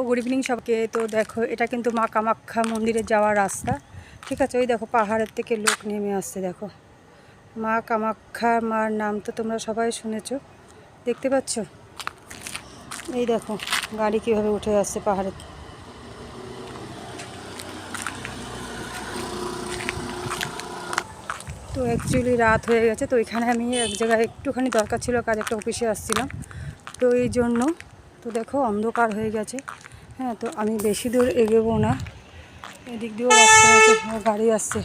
Good evening সবকে। তো দেখো এটা কিন্তু মা কামাখ্যা মন্দিরে যাওয়ার রাস্তা, ঠিক আছে। ওই দেখো পাহাড়ের থেকে লোক নেমে আসছে, দেখো মা কামাখ্যা মার নাম তো তোমরা সবাই শুনেছো, দেখতে পাচ্ছ। এই দেখো গাড়ি কীভাবে উঠে আসছে পাহাড়ের। তো অ্যাকচুয়ালি রাত হয়ে গেছে, তো এখানে আমি এক জায়গায় একটুখানি দরকার ছিল, কাজ একটা অফিসে আসছিলাম, তো এই জন্য তো দেখো অন্ধকার হয়ে গেছে। হ্যাঁ, তো আমি বেশি দূর এগোবো না, এদিক দিয়েও রাস্তা আছে, গাড়ি আসছে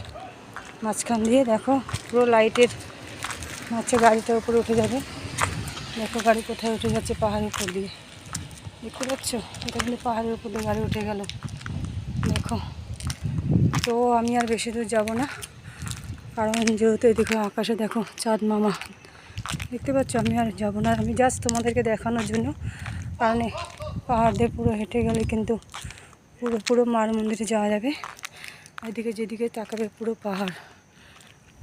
মাঝখান দিয়ে, দেখো পুরো লাইটের হচ্ছে গাড়িটার উপরে উঠে যাবে। দেখো গাড়ি কোথায় উঠে যাচ্ছে, পাহাড়ের উপর দিয়ে, দেখতে পাচ্ছ। এটা কিন্তু পাহাড়ের উপর দিয়ে গাড়ি উঠে গেল, দেখো। তো আমি আর বেশি দূর যাব না, কারণ যেহেতু এদিকে আকাশে দেখো চাঁদ মামা, দেখতে পাচ্ছ। আমি আর যাবো না, আমি জাস্ট তোমাদেরকে দেখানোর জন্য, কারণ পাহাড় দিয়ে পুরো হেঁটে গেলে কিন্তু পুরো মার মন্দিরে যাওয়া যাবে। এদিকে যেদিকে তাকাবে পুরো পাহাড়,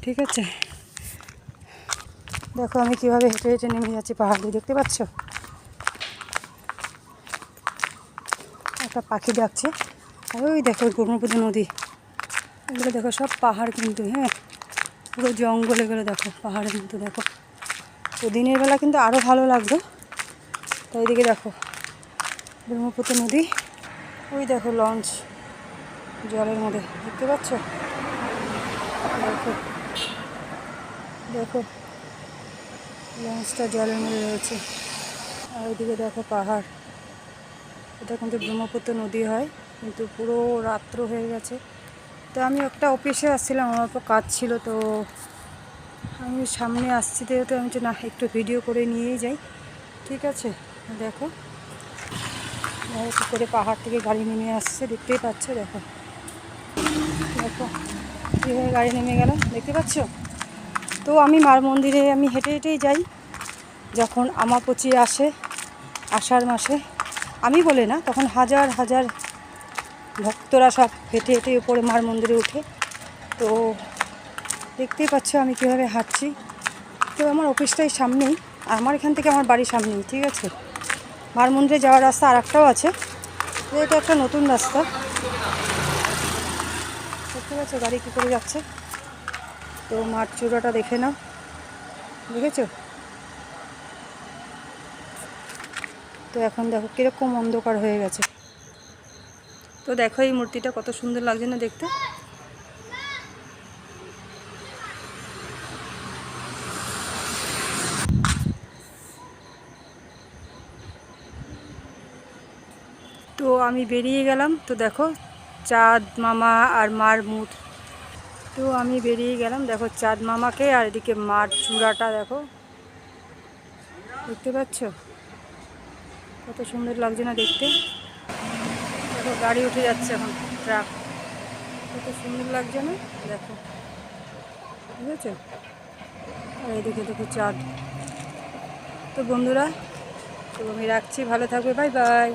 ঠিক আছে। দেখো আমি কীভাবে হেঁটে হেঁটে নেমে যাচ্ছি পাহাড় দিয়ে, দেখতে পাচ্ছ। একটা পাখি ডাকছে, আর ওই দেখো ব্রহ্মপুত্র নদী, এগুলো দেখো সব পাহাড় কিন্তু, হ্যাঁ পুরো জঙ্গল, এগুলো দেখো পাহাড়ের মতো, দেখো। তো দিনের বেলা কিন্তু আরও ভালো লাগবে। তো এইদিকে দেখো ব্রহ্মপুত্র নদী, ওই দেখো লঞ্চ জলের মধ্যে, দেখতে পাচ্ছ। দেখো দেখো লঞ্চটা জলের মধ্যে রয়েছে, আর ওইদিকে দেখো পাহাড়। এটা কিন্তু ব্রহ্মপুত্র নদী হয়, কিন্তু পুরো রাত্র হয়ে গেছে। তো আমি একটা অফিসে আসছিলাম, আমার তো কাজ ছিল, তো আমি সামনে আসছি, যেহেতু আমি না একটু ভিডিও করে নিয়েই যাই, ঠিক আছে। দেখো কী করে পাহাড় থেকে গাড়ি নেমে আসছে, দেখতেই পাচ্ছ। দেখো দেখো কীভাবে গাড়ি নেমে গেল, দেখতে পাচ্ছ। তো আমি মার মন্দিরে আমি হেঁটে হেঁটেই যাই, যখন আমাপচি আসে আষাঢ় মাসে, আমি বলে না, তখন হাজার হাজার ভক্তরা সব হেঁটে হেঁটে উপরে মার মন্দিরে উঠে। তো দেখতেই পাচ্ছ আমি কীভাবে হাঁটছি। তো আমার অফিসটাই সামনেই, আমার এখান থেকে আমার বাড়ির সামনেই, ঠিক আছে। মার মন্দিরে যাওয়ার রাস্তা আর একটাও আছে, এটা একটা নতুন রাস্তা, দেখতে পাচ্ছ গাড়ি কী করে যাচ্ছে। তো মার চূড়াটা দেখে নাও, দেখেছো। তো এখন দেখো কীরকম অন্ধকার হয়ে গেছে। তো দেখো এই মূর্তিটা কত সুন্দর লাগছে না দেখতে। তো আমি বেরিয়ে গেলাম, তো দেখো চাঁদ মামা আর মার মুখ। তো আমি বেরিয়ে গেলাম, দেখো চাঁদ মামাকে, আর এদিকে মার চূড়াটা দেখো, দেখতে পাচ্ছ কত সুন্দর লাগছে না দেখতে। দেখো গাড়ি উঠে যাচ্ছে এখন, ট্রাক, কত সুন্দর লাগছে না দেখো, ঠিক আছে। আর এদিকে দেখো চাঁদ। তো বন্ধুরা, তো আমি রাখছি, ভালো থাকবে, বাই বাই।